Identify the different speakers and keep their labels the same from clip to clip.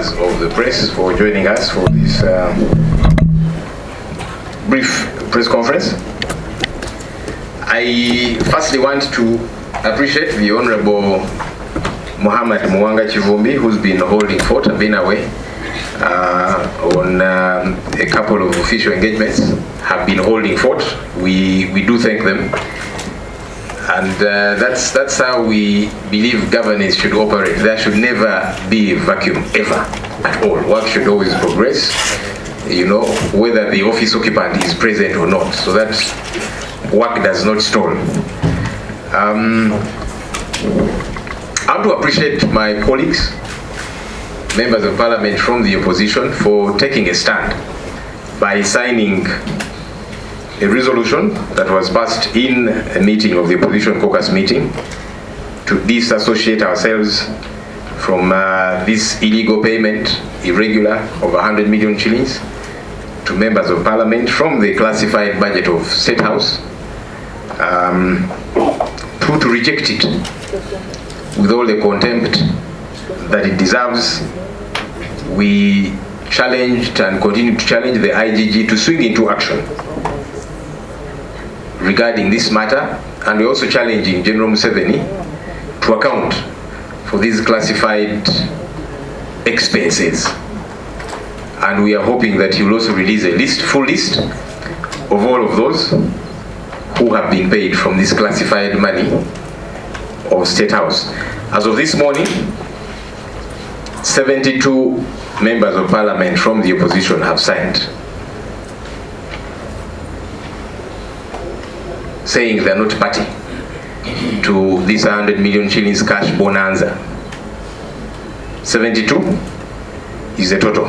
Speaker 1: members of the press for joining us for this brief press conference. I firstly want to appreciate the Honorable Muhammad Mwanga Chivumbi, who's been holding fort and been away on a couple of official engagements, have been holding fort. We do thank them. And that's how we believe governance should operate. There should never be a vacuum, ever, at all. Work should always progress, you know, whether the office occupant is present or not, so that work does not stall. I want to appreciate my colleagues, members of parliament from the opposition, for taking a stand by signing a resolution that was passed in a meeting of the opposition caucus meeting to disassociate ourselves from this illegal payment, irregular, of 100 million shillings to members of parliament from the classified budget of State House, to reject it with all the contempt that it deserves. We challenged and continue to challenge the IGG to swing into action regarding this matter, and we're also challenging General Museveni to account for these classified expenses. And we are hoping that he will also release a full list of all of those who have been paid from this classified money of State House. As of this morning, 72 members of parliament from the opposition have signed, saying they're not party to this 100 million shillings cash bonanza. 72 is the total.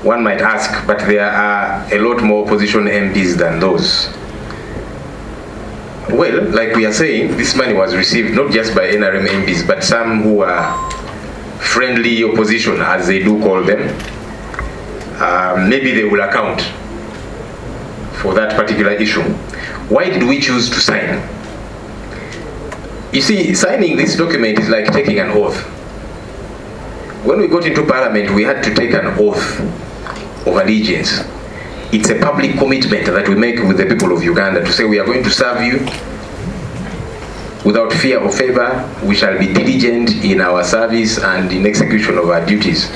Speaker 1: One might ask, but there are a lot more opposition MPs than those. Well, like we are saying, this money was received not just by NRM MPs, but some who are friendly opposition, as they do call them. Maybe they will account for that particular issue. Why did we choose to sign? You see, signing this document is like taking an oath. When we got into parliament, we had to take an oath of allegiance. It's a public commitment that we make with the people of Uganda to say we are going to serve you without fear or favor. We shall be diligent in our service and in execution of our duties.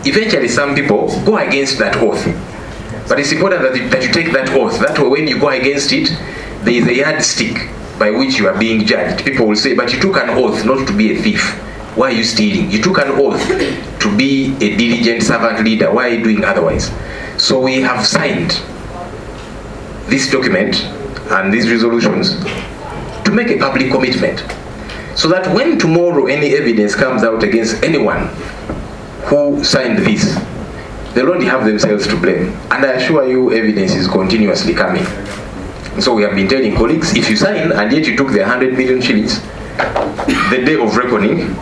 Speaker 1: Eventually, some people go against that oath. But it's important that you take that oath. That way, when you go against it, there is a yardstick by which you are being judged. People will say, but you took an oath not to be a thief. Why are you stealing? You took an oath to be a diligent servant leader. Why are you doing otherwise? So we have signed this document and these resolutions to make a public commitment, so that when tomorrow any evidence comes out against anyone who signed this, they'll only have themselves to blame. And I assure you, evidence is continuously coming. So we have been telling colleagues, if you sign and yet you took the 100 million shillings, the day of reckoning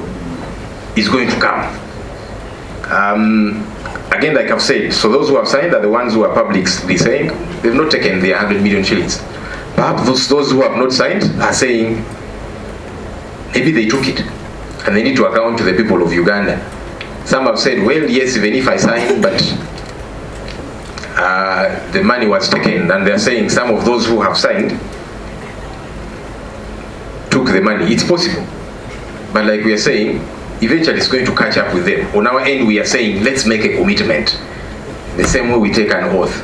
Speaker 1: is going to come. Again, like I've said, so those who have signed are the ones who are publicly saying they've not taken the 100 million shillings. Perhaps those who have not signed are saying maybe they took it and they need to account to the people of Uganda. Some have said, well, yes, even if I signed, but the money was taken, and they're saying some of those who have signed took the money. It's possible, but like we are saying, eventually it's going to catch up with them. On our end, we are saying, let's make a commitment. The same way we take an oath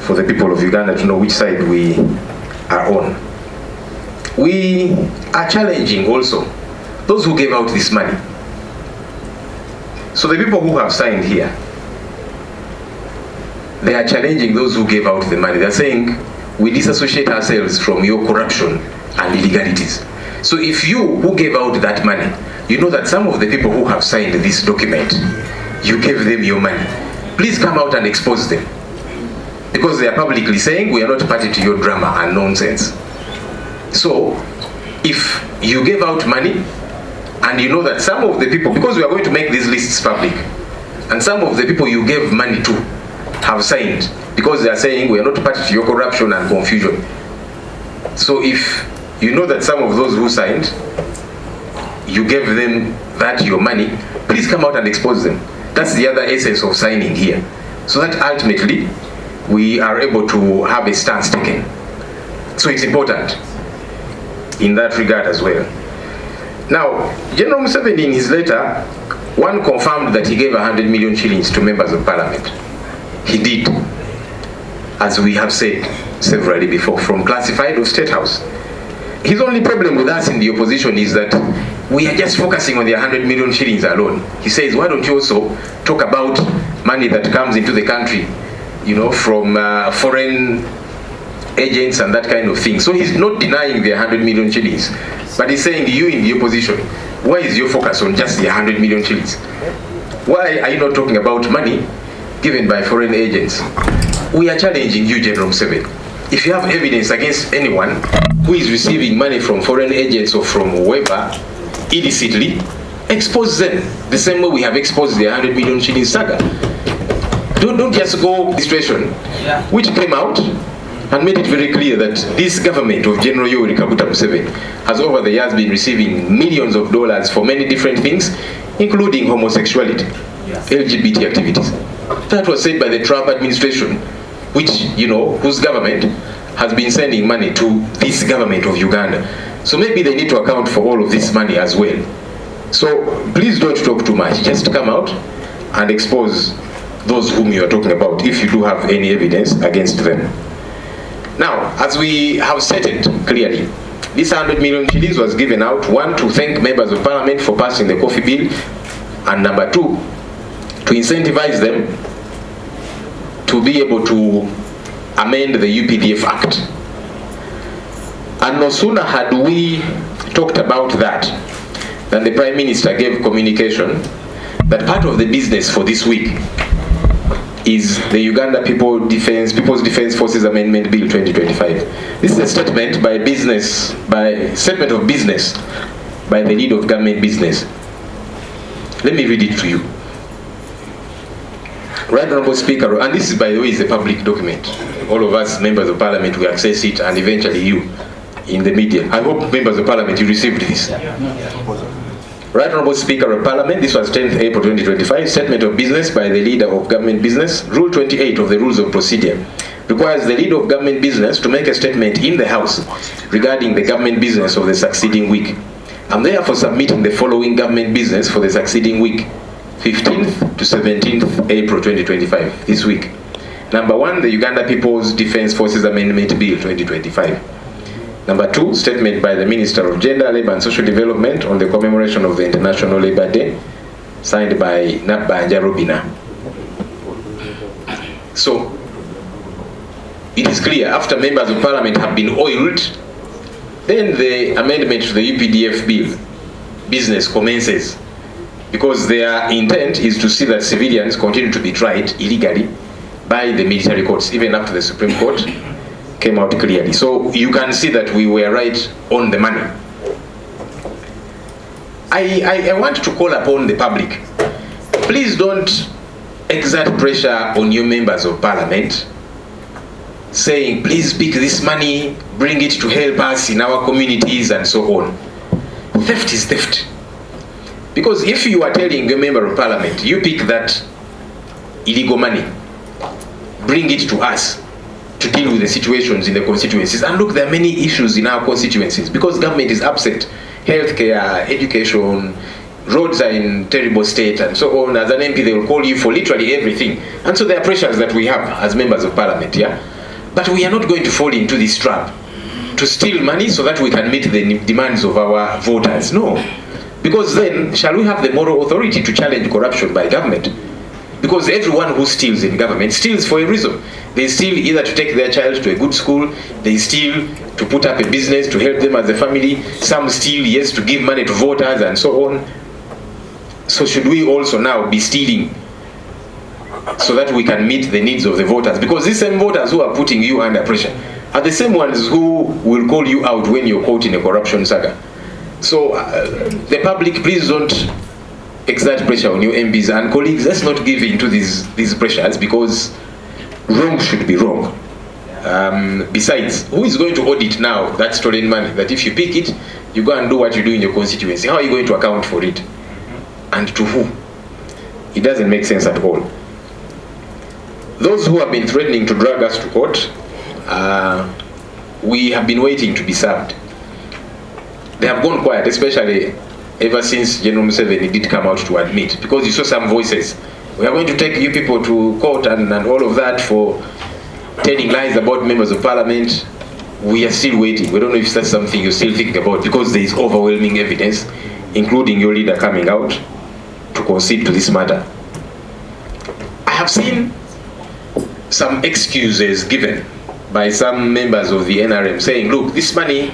Speaker 1: for the people of Uganda to know which side we are on. We are challenging also those who gave out this money. So the people who have signed here, they are challenging those who gave out the money. They're saying, we disassociate ourselves from your corruption and illegalities. So if you who gave out that money, you know that some of the people who have signed this document, you gave them your money. Please come out and expose them. Because they are publicly saying, we are not party to your drama and nonsense. So, if you gave out money, and you know that some of the people, because we are going to make these lists public, and some of the people you gave money to have signed, because they are saying, we are not party to your corruption and confusion. So if you know that some of those who signed, you gave them your money, please come out and expose them. That's the other essence of signing here. So that ultimately, we are able to have a stance taken. So it's important in that regard as well. Now, General Museveni in his letter, one confirmed that he gave 100 million shillings to members of parliament. He did, as we have said severally before, from classified or State House. His only problem with us in the opposition is that we are just focusing on the 100 million shillings alone. He says, why don't you also talk about money that comes into the country, you know, from foreign agents and that kind of thing. So he's not denying the 100 million shillings, but he's saying, you in the opposition, why is your focus on just the 100 million shillings? Why are you not talking about money given by foreign agents? We are challenging you, General Museveni. If you have evidence against anyone who is receiving money from foreign agents or from whoever illicitly, expose them the same way we have exposed the 100 million shillings saga. Don't just go this situation, which came out and made it very clear that this government of General Yoweri Kaguta Museveni has over the years been receiving millions of dollars for many different things, including homosexuality, LGBT activities. That was said by the Trump administration, which, you know, whose government has been sending money to this government of Uganda. So maybe they need to account for all of this money as well. So please don't talk too much. Just come out and expose those whom you are talking about, if you do have any evidence against them. Now, as we have stated clearly, this 100 million shillings was given out, one, to thank members of parliament for passing the coffee bill, and number two, to incentivize them to be able to amend the UPDF Act. And no sooner had we talked about that than the Prime Minister gave communication that part of the business for this week is the Uganda People's Defense Forces Amendment Bill 2025. This is a statement statement of business by the lead of government business. Let me read it to you. Right Honourable Speaker, and this is, by the way, is a public document. All of us members of parliament will access it, and eventually you in the media. I hope members of parliament you received this. Right Honourable Speaker of Parliament, this was 10th April 2025, statement of business by the leader of government business. Rule 28 of the Rules of Procedure requires the leader of government business to make a statement in the House regarding the government business of the succeeding week. I'm therefore submitting the following government business for the succeeding week, 15th to 17th April 2025, this week. Number one, the Uganda People's Defense Forces Amendment Bill 2025. Number two, statement by the Minister of Gender, Labour and Social Development on the commemoration of the International Labour Day, signed by Nabbanja Robina. So, it is clear, after members of parliament have been oiled, then the amendment to the UPDF bill, business commences. Because their intent is to see that civilians continue to be tried illegally by the military courts, even up to the Supreme Court came out clearly. So you can see that we were right on the money. I want to call upon the public. Please don't exert pressure on your members of parliament, saying, please pick this money, bring it to help us in our communities and so on. Theft is theft. Because if you are telling a member of parliament, you pick that illegal money, bring it to us to deal with the situations in the constituencies. And look, there are many issues in our constituencies because government is upset. Healthcare, education, roads are in terrible state and so on. As an MP, they will call you for literally everything. And so there are pressures that we have as members of parliament, yeah? But we are not going to fall into this trap to steal money so that we can meet the demands of our voters. No. Because then, shall we have the moral authority to challenge corruption by government? Because everyone who steals in government steals for a reason. They steal either to take their child to a good school, they steal to put up a business to help them as a family, some steal, yes, to give money to voters and so on. So should we also now be stealing so that we can meet the needs of the voters? Because these same voters who are putting you under pressure are the same ones who will call you out when you're caught in a corruption saga. So the public, please don't exert pressure on your MPs and colleagues. Let's not give in to these pressures, because wrong should be wrong. Besides, who is going to audit now that stolen money? That if you pick it, you go and do what you do in your constituency. How are you going to account for it? And to who? It doesn't make sense at all. Those who have been threatening to drag us to court, we have been waiting to be served. They have gone quiet, especially ever since General Museveni did come out to admit, because you saw some voices. We are going to take you people to court and all of that for telling lies about members of parliament. We are still waiting. We don't know if that's something you're still thinking about, because there is overwhelming evidence, including your leader coming out to concede to this matter. I have seen some excuses given by some members of the NRM saying, look, this money,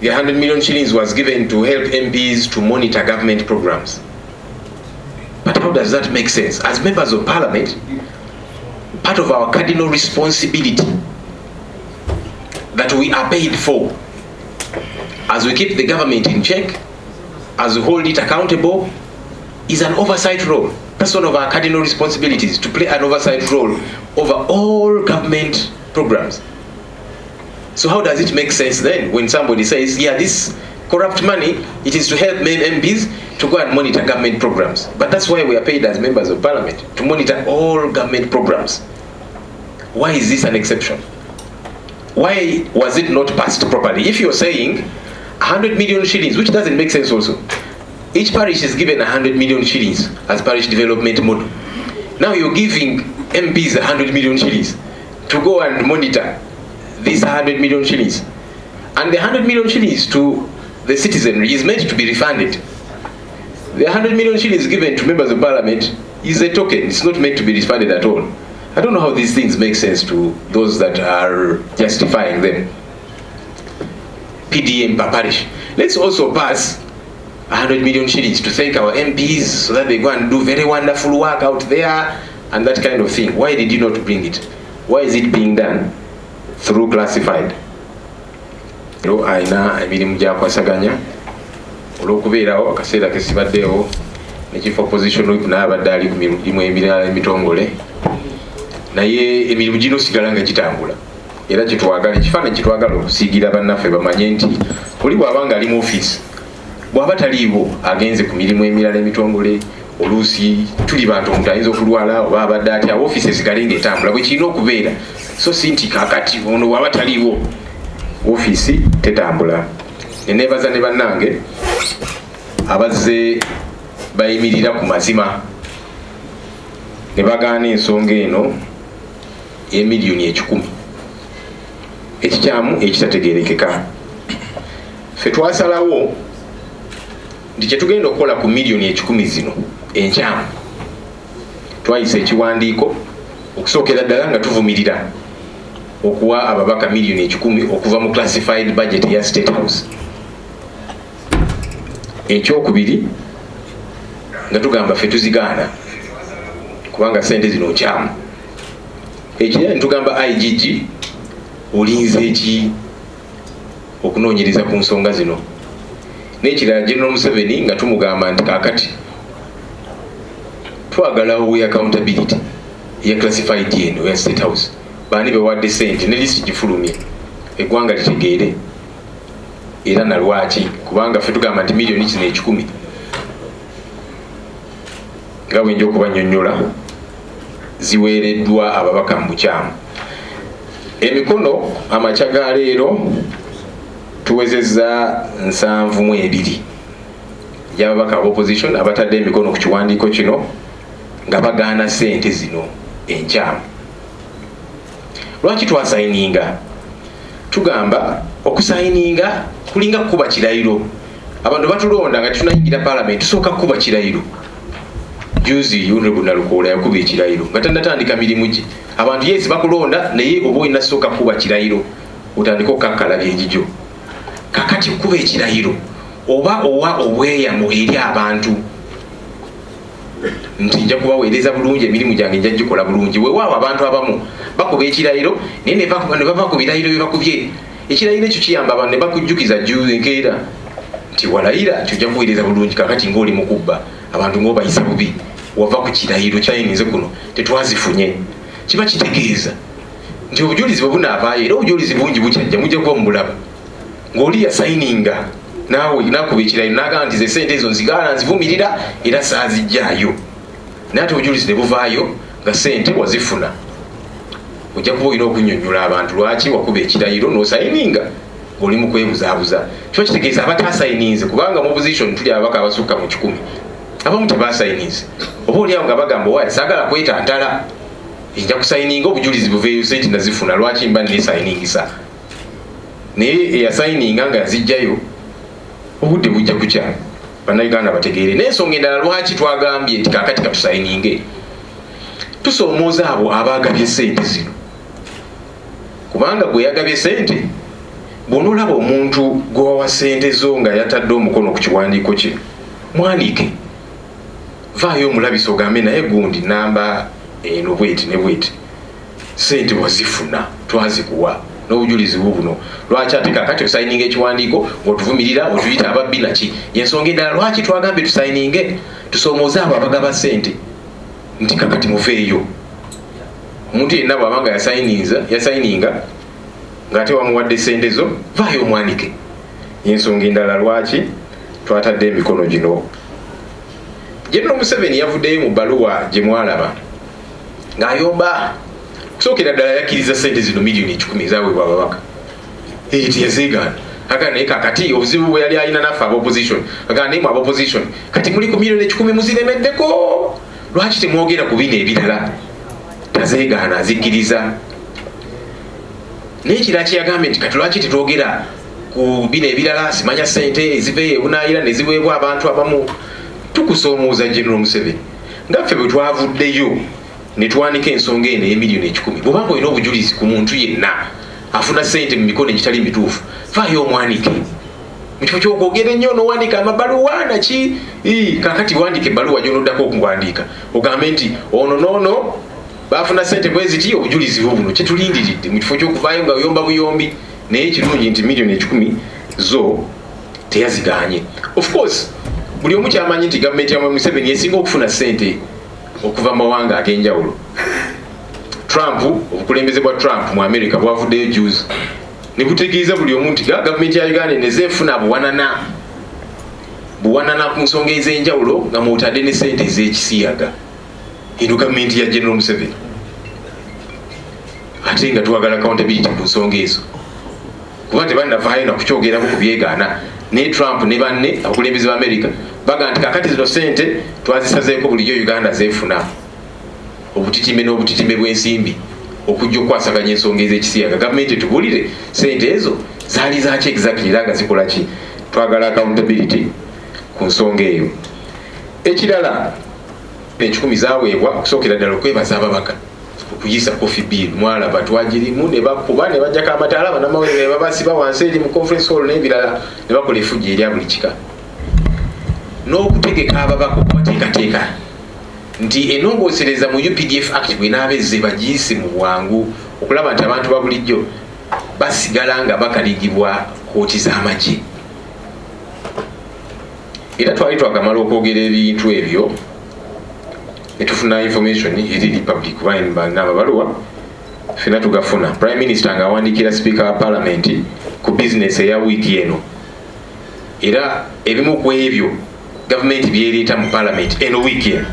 Speaker 1: the 100 million shillings was given to help MPs to monitor government programs. But how does that make sense? As members of parliament, part of our cardinal responsibility that we are paid for, as we keep the government in check, as we hold it accountable, is an oversight role. That's one of our cardinal responsibilities, to play an oversight role over all government programs. So how does it make sense then when somebody says, yeah, this corrupt money, it is to help MPs to go and monitor government programs. But that's why we are paid as members of parliament, to monitor all government programs. Why is this an exception? Why was it not passed properly? If you're saying 100 million shillings, which doesn't make sense also. Each parish is given 100 million shillings as parish development model. Now you're giving MPs 100 million shillings to go and monitor these 100 million shillings. And the 100 million shillings to the citizenry is meant to be refunded. The 100 million shillings given to members of parliament is a token. It's not meant to be refunded at all. I don't know how these things make sense to those that are justifying them. PDM per parish. Let's also pass 100 million shillings to thank our MPs so that they go and do very wonderful work out there and that kind of thing. Why did you not bring it? Why is it being done through classified? ALINA emirimu gyakwasaganya olw'okubeerawo akaseera kesibaddeewo nekifo opposition whip n'abadde ali ku mirimu emirala emitongole, naye emirimu gino sigala nga gitambula. Era kitwagala ekifaananyi kitwagala okusiigira bannaffe bamanye nti oli bw'abanga ali mu ofiisi, bw'aba taliiwo agenze ku mirimu emirala emitongole, oluusi tuli bantu omuntu ayinza okulwala oba abadde atya, ofiisi esigale ng'etambula bwe kirina okubeera. So si nti kakati ono bw'aba taliiwo ofiisi tetambula. Neneebaza ne bannange abazze bayimirira ku mazima ne bagaana ensonga eno y'emiliyoni 1,000 ekikyamu ekitategeerekeka. Ffe twasalawo nti kye tugenda okukola ku miliyoni 1,000 zino enkyamu, twayisa ekiwandiiko okusookera ddala nga tuvumirira okuwa ababaka miliyoni 1,000 okuva mu classified budget ya State House. Ekyokubiri nga tugamba ffe tuzigaana kubanga sente zino nkyamu. Ekirala netugamba IGG olinze eki okunoonyereza ku nsonga zino. N'ekirala General Museveni nga tumugamba nti kakati twagalawo we accountability ya classified eno ya State House. Baani bewadde sente ne lisi gifulumye eggwanga litegeere era nalwaki, kubanga ffe tugamba nti miliyoni kino 1,000 nga bwenja okubannyonnyola ziweereddwa ababaka mu bukyamu. Emikono amakya ga leero tuwezezza 72 gy'ababaka aba opposition abatadde emikono ku kiwandiiko kino nga bagaana sente zino enkyamu. Lwaki twasayininga? Tugamba okusayininga kulinga kuba kirayiro. Abantu batulonda nga tunayingira parliament tusooka kuba kirayiro. Juzi Honorable Nalukoola yakuba ekirayiro nga tannatandika mirimu gye. Abantu yesi bakulonda naye oba olina sooka kuba kirayiro otandika okukakkalabya enjijo. Kakati kuba ekirayiro oba owa obweyamo eri abantu nti nja kubaweereza bulungi emirimu gyange nja gikola bulungi. Weewaawo abantu abamu bakuba ekirayiro naye ne bava ku birayiro bye bakubye. Ekirayiro ekyo kiyamba abantu ne bakujjukiza juzi enkeera nti walayira tujja kuweereza bulungi, kakati ng'oli mu kubba abantu ng'obayisa bubi wava ku kirayiro kyayinze kuno tetwazifunye. Kiba kitegeeza nti obujulizi bwe bunaavaayo era obujulizi bungi bukyajja mujja kuba mubulaba ng'oli yasayininga naawe nakuba ekirayiro n'agamba nti ze sente ezo nzigaana nzivumirira era saazijjaayo. nate obujulizi ne buvaayo nga sente wazifuna. Ojja kuba olina okunnyonnyola abantu lwaki wakuba ekirayiro n'osayininga ng'oli mu kwebuzaabuza. Kiba kitegeeza abataasayininze, kubanga mu opposition tuli ababaka abasukka mu 100 abamu tebaasayininze. Oba oliawo nga bagamba owaye saagala kwetantala, nja kusayininga obujulizi buveeyo sente nazifuna, lwaki mba nesayiningisa. Naye eyasayininga nga yazijjayo obudde bujja kukya. Bannayuganda bategeere n'ensonga endala lwaki twagambye nti kaakati katusayininge. Tusoomooza abo abaagabye sente zino, kubanga gwe yagabye sente bw'onoolaba omuntu gwewawa sente zo nga yatadde omukono ku kiwandiiko kye, mwanike, vaayo omulabisa ogambe naye gundi namba eno bweti ne bweti, sente wazifuna twazikuwa n'obujulizi buno. Lwaki ate kakati osayininga ekiwandiiko ng'otuvumirira otuyita ababbi naki? Yensonga endala lwaki twagambye tusayininge. Tusoomooze abo abagaba sente nti kakati muveeyo. Omuntu yenna bw'abanga yasayininga ng'ate wamuwadde sente zo, vaayo omwanike. Yensonga endala lwaki twatadde emikono gino. General Museveni yavuddeyo mu bbaluwa gye mwalaba ng'ayomba kusookera ddala yakkiriza sente zino miliyoni 10 ezaweebwa ababaka. Teyazeegaana. Agamba naye kakati obuzibu bwe yali alina naffe ab'opposition, agamba naye mu ab'opposition kati muli ku miliyoni 10 muziremeddeko, lwaki temwogera ku bino ebirala? Tazeegaana, azikkiriza. Naye kirala kyeyagambye nti kati lwaki tetwogera ku bino ebirala, simanya sente eziveeyo ebunaayira ne ziweebwa abantu abamu. Tukusoomooza General Museveni ngaffe bwe twavuddeyo ne twanika ensonga eno ey'emiliyoni 10, bw'obanga olina obujulizi ku muntu yenna afuna sente mu mikono egitali mituufu, vaayo omwanike. Mu kifo ky'okwogera ennyo n'owandiika amabaluwa naki, kaakati wandika ebbaluwa gy'onoddako okuwandiika ogambe nti ono n'ono baafuna sente bwe ziti, obujulizi buno kyetulindiridde, mu kifo ky'okuvaayo nga oyomba buyombi. Naye ekirungi nti miliyoni 10 zo teyaziganye. Of course buli omu kyamanyi nti gavumenti ya Museveni esinga okufuna sente okuva mu mawanga ag'enjawulo. Trump, obukulembeze bwa Trump mu America bwavuddeyo juzi ne butegeeza buli omu nti gavumenti ya Uganda nezeefuna buwanana ku nsonga ez'enjawulo nga mwotadde ne sente ez'ekisiyaga. Eno gavumenti ya General Museveni. Ate nga twagala accountability ku nsonga ezo, kuba tebannavaayo na kukyogeramu ku byegaana. Ne Trump ne banne abakulembeze ba America baga nti kakati zino sente twazisazeeko bulijjo Uganda zeefuna obutitime n'obutitime bw'ensimbi okujja okwasaganya ensonga ez'ekisiyaga. Gavumenti etubulire sente ezo zaali zaki exactly era nga zikola ki? Twagala accountability ku nsonga eyo. Ekirala 10 zaweebwa okusookera ddala okwebaza ababaka okuyisa coffee bill. Mwalaba twagirimu ne bakuba ne bajjako amataala, bannamawulire ne babasiba wansi eri mu conference hall n'ebirala ne bakola efujjo erya buli kika. N'okutegeka ababaka okubateekateeka nti ennongoosereza mu UPDF Act bw'enaaba ezze bagiyise mu bwangu okulaba nti abantu ba bulijjo basigala nga bakaligibwa kooti z'amagye. Era twali twakamala okwogera ebintu ebyo ne tufuna information eri public n'amabaluwa ffenna tugafuna. Prime Minister ng'awandiikira Speaker wa Parliament ku business eya wiiki eno, era ebimu ku ebyo gavumenti by'ereeta mu Parliament eno wiiki eno,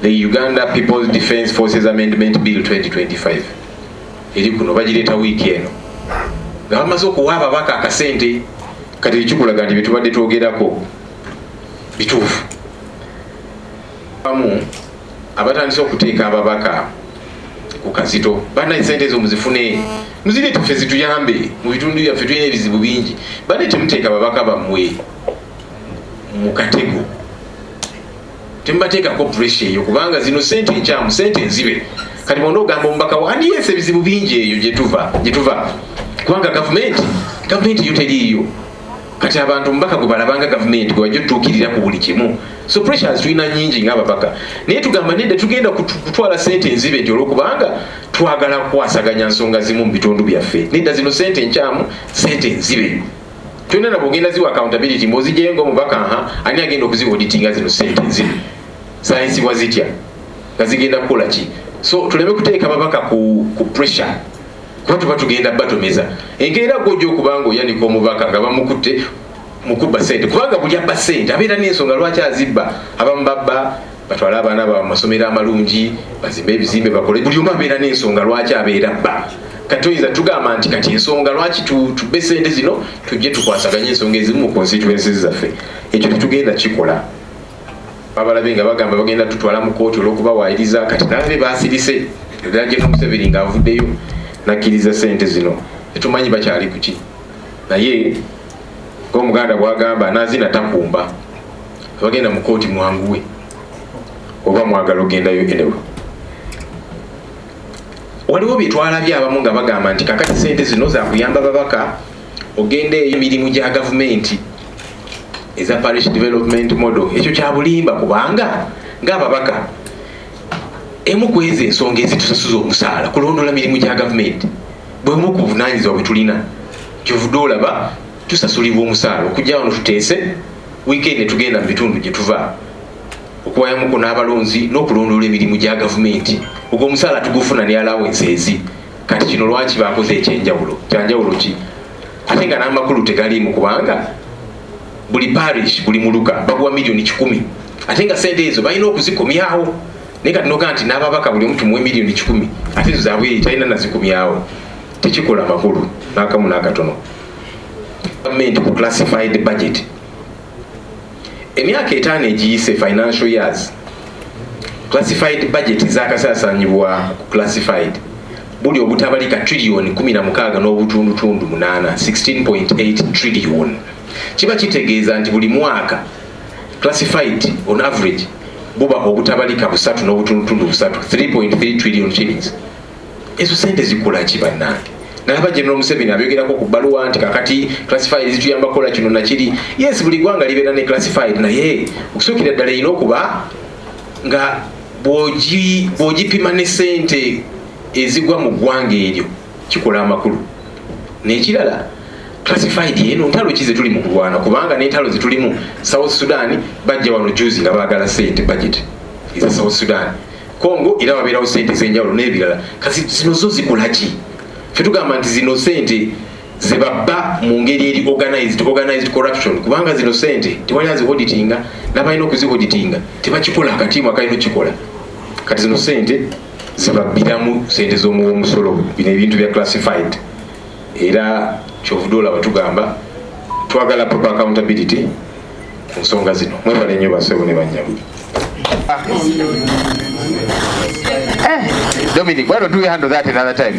Speaker 1: the Uganda People's Defence Forces Amendment Bill 2025 eri kuno bagireeta wiiki eno nga bamaze okuwa ababaka akasente. Kati ekikulaga nti byetubadde twogerako bituufu. Abamu abatandise okuteeka ababaka ku kazito, bana sente ezo muzifune muzireete ffe zituyambe mu bitundu byaffe, tulina ebizibu bingi. Bane temuteeka ababaka bammwe mu katego, temubateekako pressure eyo, kubanga zino sente nkyamu, sente nzibe. Kati mwona ogamba omubaka wandiyeese ebizibu bingi eyo gye tuva, kubanga gavumenti yo teriiyo. Kati abantu mubaka gwe balabanga gavumenti gwe wajja otutuukirira ku buli kimu. So pressures tulina nyingi ng'ababaka, naye tugamba nedda tugenda kutwala sente nzibe nti olwokubanga twagala kukwasaganya nsonga zimu mu bitundu byaffe. Nedda zino sente nkyamu, sente nzibe. Tulina nabo ogenda ziwa accountability, mb'ozigyeyo ng'omubaka ani agenda okuziwa auditinga zino sente nzibe. Sayinsibwa zitya nga zigenda kukola ki? So tuleme kuteeka ababaka ku pressure, kuba tuba tugenda batomeza. Enkeera gw'ojja okubanga oyanika omubaka nga bamukutte mukubba sente, kubanga buli abba sente abeera n'ensonga lwaki azibba. Abamu babba batwala abaana ba masomero amalungi, bazimbe ebizimbe, bakole buli omu abeera n'ensonga lwaki abeera bba. Kati oyinza tugamba nti kati ensonga lwaki tubbe ssente zino tujje tukwasaganye ensonga ezimu mu constituencies zaffe. Ekyo tetugenda kikola. Babalabe nga bagamba bagenda tutwala mu kooti olw'okubawaayiriza, kati naabe baasirise era General Museveni ng'avuddeyo nakkiriza ssente zino. Tetumanyi bakyali ku ki. Naye ng'Omuganda bw'agamba naazina takumba. Bagenda mu kooti mwanguwe oba mwagala ogendayo enewe. Waliwo bye twalabye abamu nga bagamba nti kakati ssente zino za kuyamba babaka ogenda emirimu gya gavumenti eza parish development model. Ekyo kya bulimba kubanga ng'ababaka emu ku ezo ensonga ezitusasuza omusaala kulondola mirimu gya gavumenti bwemu ku buvunaanyizibwa bwe tulina. Kyovudde olaba tusasulibwa omusaala okujja wano tuteese weekend tugenda mu bitundu gye tuva okuwayamuko n'abalonzi n'okulondola emirimu gya gavumenti. Ogwo omusaala tugufuna ne allowance ezi. Kati kino lwaki bakoze ekyenjawulo? Kyanjawulo ki? Ate nga n'amakulu tegaliimu kubanga buli parish buli muluka baguwa milioni 100. Ate nga ssente ezo balina okuzikomyawo. Naye kati noga nti n'ababaka buli omu tumuwe milioni 10. Ate ezo zaabwe talina nazikomyawo. Tekikola makulu n'akamu n'akatono. Gavumenti ku classified budget. Emyaka 5 egiyise financial years, classified budget zaakasaasanyibwa ku classified buli obutabalika trillion 16 n'obutundutundu 8, 16.8 trillion. Kiba kitegeeza nti buli mwaka classified on average buba obutabalika 3 n'obutundutundu 3, 3.3 trillion shillings. Ezo sente zikola ki bannange? Nalaba General Museveni abyogerako ku bbaluwa nti kakati classified zituyamba kola kino nakiri. Yes, buli ggwanga libeera ne classified, naye okusookera ddala erina okuba nga bw'ogipima ne ssente ezigwa mu ggwanga eryo kikola amakulu. N'ekirala classified eno ntalo ki ze tuli mu kulwana, kubanga n'entalo ze tulimu South Sudan bajja wano juzi nga baagala ssente budget eza South Sudan. Congo era wabeerawo ssente ez'enjawulo n'ebirala. Kasi zino zo zikola ki? Fetugamba nti zino sente zebabba mu ngeri eri organized corruption, kubanga zino sente tewali aziauditinga n'abalina okuziauditinga tebakikola akatiimu akalina okukikola. Kati zino sente zebabbiramu sente z'omuwoomusolo, bino ebintu bya classified. Era kyovudde olaba tugamba twagala proper accountability ku nsonga zino. Mwebale nnyo bassebo ne bannyamu. Dominic, why don't we handle that another time?